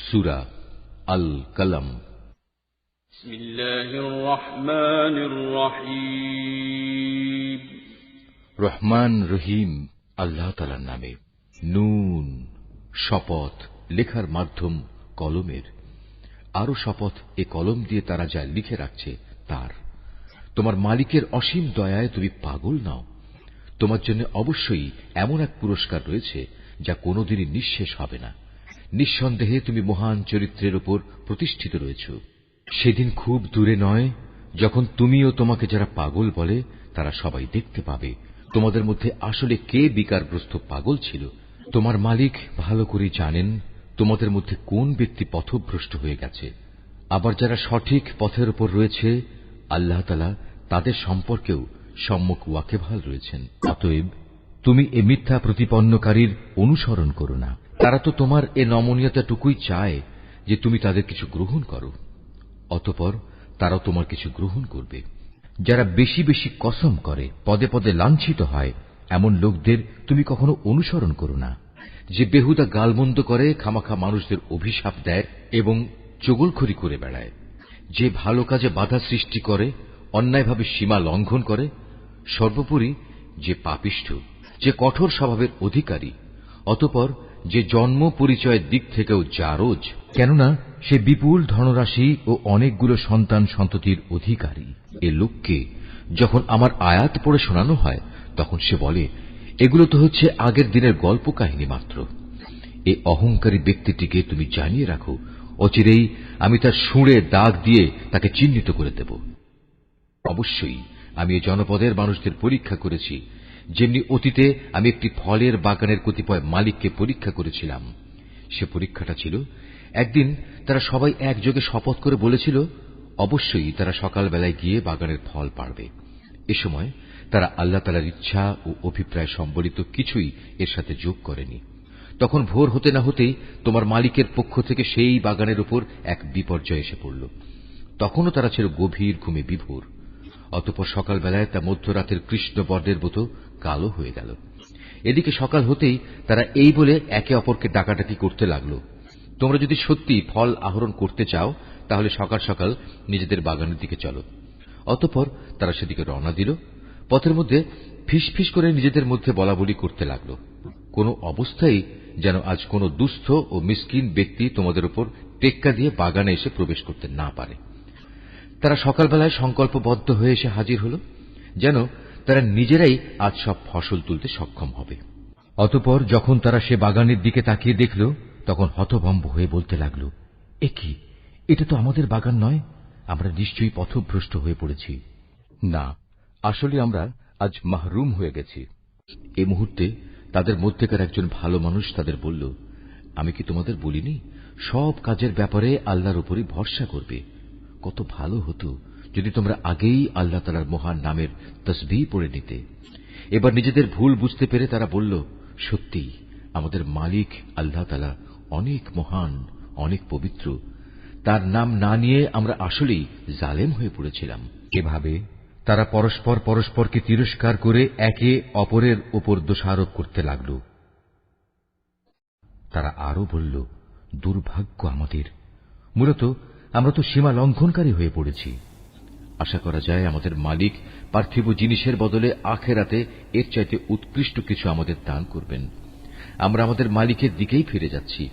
সূরা আল কলম। বিসমিল্লাহির রহমানির রহিম। রহমান রহিম আল্লাহ তাআলার নামে। নুন, শপথ, লেখার মাধ্যম কলমের। আরো শপথ এ কলম দিয়ে তারা যা লিখে রাখছে তার। তোমার মালিকের অসীম দয়ায় তুমি পাগল নাও। তোমার জন্য অবশ্যই এমন এক পুরস্কার রয়েছে যা কোনোদিনই নিঃশেষ হবে না। নিঃসন্দেহে তুমি মহান চরিত্রের উপর প্রতিষ্ঠিত রয়েছ। সেদিন খুব দূরে নয় যখন তুমি ও তোমাকে যারা পাগল বলে তারা সবাই দেখতে পাবে তোমাদের মধ্যে আসলে কে বিকারগ্রস্ত পাগল ছিল। তোমার মালিক ভালো করে জানেন তোমাদের মধ্যে কোন ব্যক্তি পথভ্রষ্ট হয়ে গেছে। আবার যারা সঠিক পথের উপর রয়েছে আল্লাহ তাআলা তাদের সম্পর্কেও সম্যক ওয়াকিবহাল রয়েছেন। অতএব তুমি এ মিথ্যা প্রতিপন্নকারীর অনুসরণ করো না। তারা তো তোমার এ নমনীয়তাটুকুই চায় যে তুমি তাদের কিছু গ্রহণ করো, অতঃপর তারাও তোমার কিছু গ্রহণ করবে। যারা বেশি বেশি কসম করে পদে পদে লাঞ্ছিত হয় এমন লোকদের তুমি কখনো অনুসরণ করো না। যে বেহুদা গালমন্দ করে, খামাখা মানুষদের অভিশাপ দেয় এবং চগলখড়ি করে বেড়ায়, যে ভালো কাজে বাধা সৃষ্টি করে, অন্যায়ভাবে সীমা লঙ্ঘন করে, সর্বোপরি যে পাপিষ্ঠ, যে কঠোর স্বভাবের অধিকারী, অতঃপর যে জন্ম পরিচয়ের দিক থেকেও জারজ, কেননা সে বিপুল ধনরাশি ও অনেকগুলো সন্তান সন্ততির অধিকারী। এ লোককে যখন আমার আয়াত পড়ে শোনানো হয় তখন সে বলে, এগুলো তো হচ্ছে আগের দিনের গল্প কাহিনী মাত্র। এই অহংকারী ব্যক্তিটিকে তুমি জানিয়ে রাখো, অচিরেই আমি তার শুঁড়ে দাগ দিয়ে তাকে চিহ্নিত করে দেব। অবশ্যই আমি এই জনপদের মানুষদের পরীক্ষা করেছি, যেমনি অতীতে আমি একটি ফলের বাগানের কতিপয় মালিককে পরীক্ষা করেছিলাম। সে পরীক্ষাটা ছিল, একদিন তারা সবাই একযোগে শপথ করে বলেছিল অবশ্যই তারা সকালবেলায় গিয়ে বাগানের ফল পাড়বে। এ সময় তারা আল্লাহ তাআলার ইচ্ছা ও অভিপ্রায় সম্বলিত কিছুই এর সাথে যোগ করেনি। তখন ভোর হতে না হতেই তোমার মালিকের পক্ষ থেকে সেই বাগানের উপর এক বিপর্যয় এসে পড়ল। তখনও তারা ছিল গভীর ঘুমে বিভোর। অতঃপর সকালবেলায় তা মধ্যরাতের কৃষ্ণবর্ণের মতো কালো হয়ে গেল। এদিকে সকাল হতেই তারা এই বলে একে অপরকে ডাকাডাকি করতে লাগল, তোমরা যদি সত্যি ফল আহরণ করতে চাও তাহলে সকাল সকাল নিজেদের বাগানের দিকে চলো। অতঃপর তারা সেদিকে রওনা দিল। পথের মধ্যে ফিসফিস করে নিজেদের মধ্যে বলাবলি করতে লাগল, কোন অবস্থায় যেন আজ কোন দুস্থ ও মিসকিন ব্যক্তি তোমাদের উপর টেক্কা দিয়ে বাগানে এসে প্রবেশ করতে না পারে। তারা সকালবেলায় সংকল্পবদ্ধ হয়ে এসে হাজির হল, যেন তারা নিজেরাই আজ সব ফসল তুলতে সক্ষম হবে। অতঃপর যখন তারা সে বাগানের দিকে তাকিয়ে দেখল তখন হতভম্ব হয়ে বলতে লাগল, এ কি, এটা তো আমাদের বাগান নয়, আমরা নিশ্চয়ই পথভ্রষ্ট হয়ে পড়েছি। না, আসলে আমরা আজ মাহরুম হয়ে গেছি। এ মুহূর্তে তাদের মধ্যেকার একজন ভালো মানুষ তাদের বলল, আমি কি তোমাদের বলিনি সব কাজের ব্যাপারে আল্লাহর উপরই ভরসা করবে? কত ভালো হতো যদি তোমরা আগেই আল্লাহ তাআলার মহান নামের তাসবিহ পড়ে নিতে। এবার নিজেদের ভুল বুঝতে পেরে তারা বলল, সত্যিই আমাদের মালিক আল্লাহ তাআলা অনেক মহান, অনেক পবিত্র। তার নাম না নিয়ে আমরা আসলেই জালেম হয়ে পড়েছিলাম। এভাবে তারা পরস্পর পরস্পরকে তিরস্কার করে একে অপরের উপর দোষারোপ করতে লাগল। তারা আরো বলল, দুর্ভাগ্য আমাদের, মূলত আমরা তো সীমা লঙ্ঘনকারী হয়ে পড়েছি। আশা করা যায় আমাদের মালিক পার্থিব জিনিসের বদলে আখিরাতে এর চাইতে উৎকৃষ্ট কিছু আমাদের দান করবেন। আমরা আমাদের মালিকের দিকেই ফিরে যাচ্ছি।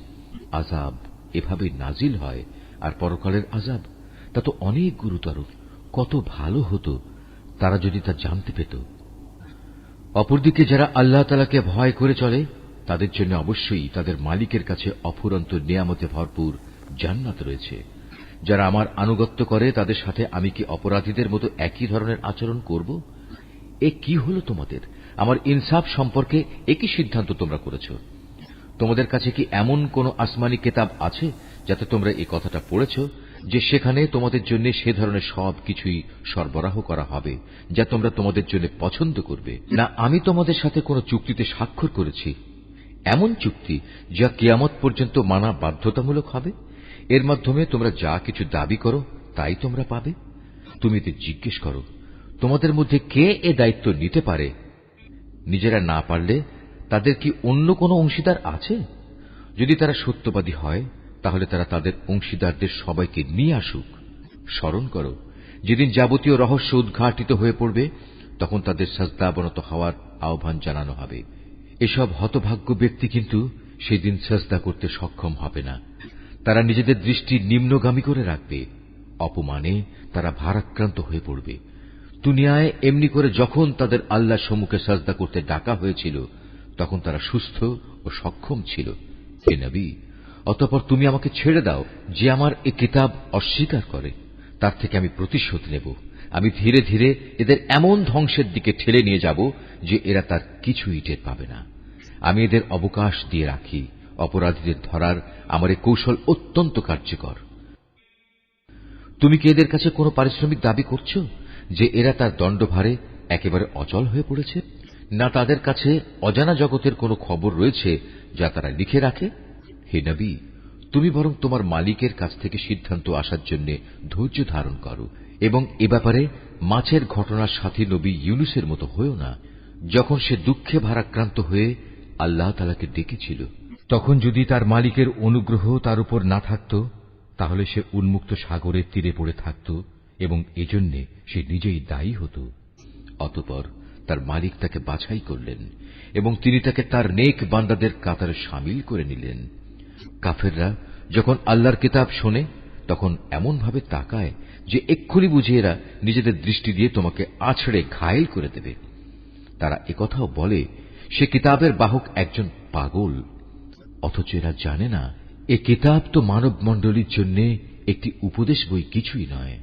আযাব এভাবেই নাজিল হয়, আর পরকালের আযাব তা তো অনেক গুরুতর। কত ভালো হতো তারা যদি তা জানতে পেত। অপরদিকে যারা আল্লাহ তাআলাকে ভয় করে চলে তাদের জন্য অবশ্যই তাদের মালিকের কাছে অফুরন্ত নিয়ামতে ভরপুর জান্নাত রয়েছে। যারা আমার আনুগত্য করে তাদের সাথে আমি কি অপরাধীদের মতো একই ধরনের আচরণ করব? এ কি হলো তোমাদের? আমার ইনসাফ সম্পর্কে একই সিদ্ধান্ত তোমরা করেছ। তোমাদের কাছে কি এমন কোন আসমানি কিতাব আছে যাতে তোমরা এই কথাটা পড়েছ যে সেখানে তোমাদের জন্য সে ধরনের সব কিছুই সরবরাহ করা হবে যা তোমরা তোমাদের জন্য পছন্দ করবে? না আমি তোমাদের সাথে কোন চুক্তিতে স্বাক্ষর করেছি, এমন চুক্তি যা কিয়ামত পর্যন্ত মানা বাধ্যতামূলক হবে? এর মাধ্যমে তোমরা যা কিছু দাবি করো তাই তোমরা পাবে। তুমি এতে জিজ্ঞেস করো, তোমাদের মধ্যে কে এ দায়িত্ব নিতে পারে? নিজেরা না পারলে তাদের কি অন্য কোনো অংশীদার আছে? যদি তারা সত্যবাদী হয় তাহলে তারা তাদের অংশীদারদের সবাইকে নিয়ে আসুক। স্মরণ করো, যেদিন যাবতীয় রহস্য উদ্ঘাটিত হয়ে পড়বে, তখন তাদের সাজদাবনত হওয়ার আহ্বান জানানো হবে। এসব হতভাগ্য ব্যক্তি কিন্তু সেদিন সাজদা করতে সক্ষম হবে না। তারা নিজেদের দৃষ্টি নিম্নগামী করে রাখবে। অপমানে তারা ভারাক্রান্ত হয়ে পড়বে। দুনিয়ায় এমনি করে যখন তাদের আল্লাহর সম্মুখে সাজদা করতে ডাকা হয়েছিল, তখন তারা সুস্থ ও সক্ষম ছিল। হে নবী, অতঃপর তুমি আমাকে ছেড়ে দাও। যে আমার এ কিতাব অস্বীকার করে, তার থেকে আমি প্রতিশোধ নেব। আমি ধীরে ধীরে এদের এমন ধ্বংসের দিকে ঠেলে নিয়ে যাব যে এরা তার কিছুই টের পাবে না। আমি এদের অবকাশ দিয়ে রাখি। অপরাধীদের ধরার আমার এ কৌশল অত্যন্ত কার্যকর। তুমি কি এদের কাছে কোনো পারিশ্রমিক দাবি করছো যে এরা তার দণ্ডভারে একেবারে অচল হয়ে পড়েছে? না তাদের কাছে অজানা জগতের কোনো খবর রয়েছে যা তারা লিখে রাখে? হে নবী, তুমি বরং তোমার মালিকের কাছ থেকে সিদ্ধান্ত আসার জন্য ধৈর্য ধারণ করো এবং এ ব্যাপারে মাছের ঘটনার সাথী নবী ইউনুসের মতো হয়েও না, যখন সে দুঃখে ভারাক্রান্ত হয়ে আল্লাহ তাআলাকে ডেকেছিল। তখন যদি তার মালিকের অনুগ্রহ তার উপর না থাকত, তাহলে সে উন্মুক্ত সাগরের তীরে পড়ে থাকত এবং এজন্যে সে নিজেই দায়ী হতো। অতঃপর তার মালিক তাকে বাছাই করলেন এবং তিনি তাকে তার নেক বান্দাদের কাতারে শামিল করে নিলেন। কাফেররা যখন আল্লাহর কিতাব শোনে, তখন এমন ভাবে তাকায় যে এক্ষুনি বুঝে এরা নিজেদের দৃষ্টি দিয়ে তোমাকে আছড়ে ঘায়েল করে দেবে। তারা একথাও বলে, সে কিতাবের বাহক একজন পাগল। অথচ এরা জানে না, এ কিতাব তো মানব মণ্ডলীর জন্য একটি উপদেশ বই কিছুই নয়।